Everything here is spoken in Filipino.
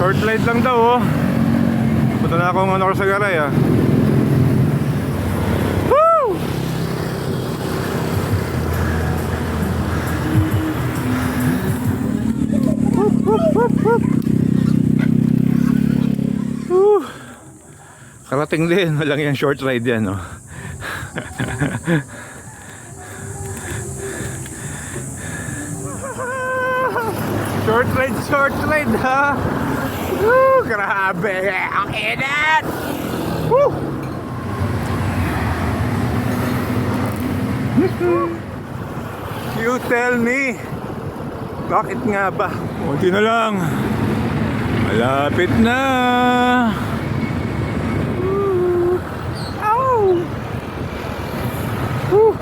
Short ride lang daw, oh. Punta na akong ano sa garay, ah. Woo! Hup, hup, hup, hup. Karating din, walang yan short ride yan, oh. Short ride, ha. Woo, grabe, ang init. Woo. You tell me, bakit nga ba? Kunti na lang, malapit na. Woo.